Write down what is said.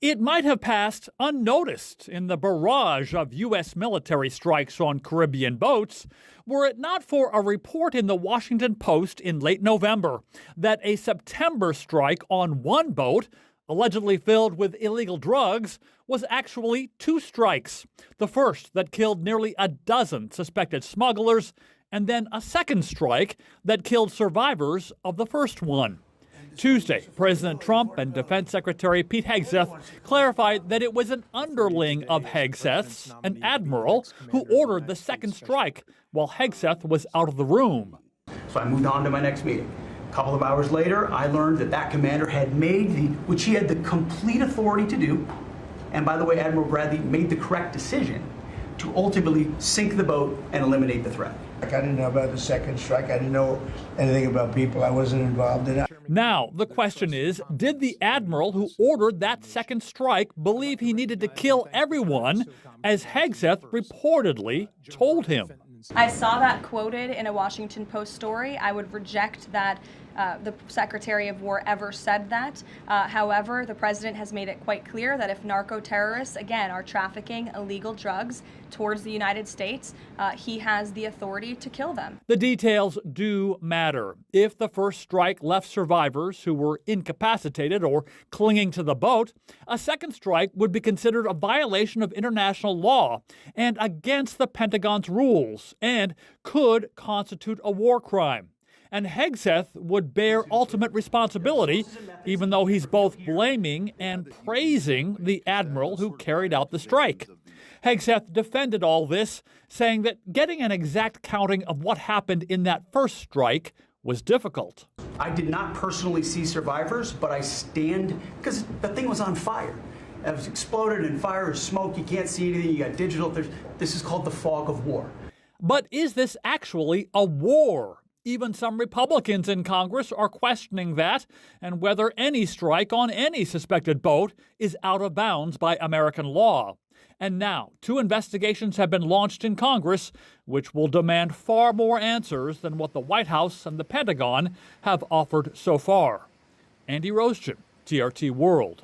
It might have passed unnoticed in the barrage of U.S. military strikes on Caribbean boats were it not for a report in the Washington Post in late November that a September strike on one boat, allegedly filled with illegal drugs, was actually two strikes. The first that killed nearly a dozen suspected smugglers, and then a second strike that killed survivors of the first one. Tuesday, President Trump and Defense Secretary Pete Hegseth clarified that it was an underling of Hegseth's, an admiral, who ordered the second strike while Hegseth was out of the room. So I moved on to my next meeting. A couple of hours later, I learned that commander had made which he had the complete authority to do, and by the way, Admiral Bradley made the correct decision to ultimately sink the boat and eliminate the threat. I didn't know about the second strike. I didn't know anything about people. I wasn't involved in it. Now, the question is, did the admiral who ordered that second strike believe he needed to kill everyone, as Hegseth reportedly told him? I saw that quoted in a Washington Post story. I would reject that the Secretary of War ever said that. However, the president has made it quite clear that if narco-terrorists, again, are trafficking illegal drugs towards the United States, he has the authority to kill them. The details do matter. If the first strike left survivors who were incapacitated or clinging to the boat, a second strike would be considered a violation of international law and against the Pentagon's rules and could constitute a war crime. And Hegseth would bear ultimate responsibility, even though he's both blaming and praising the admiral who carried out the strike. Hegseth defended all this, saying that getting an exact counting of what happened in that first strike was difficult. I did not personally see survivors, but I stand, because the thing was on fire. It was exploded in fire or smoke. You can't see anything. You got digital. This is called the fog of war. But is this actually a war? Even some Republicans in Congress are questioning that and whether any strike on any suspected boat is out of bounds by American law. And now, two investigations have been launched in Congress, which will demand far more answers than what the White House and the Pentagon have offered so far. Andy Roesgen, TRT World.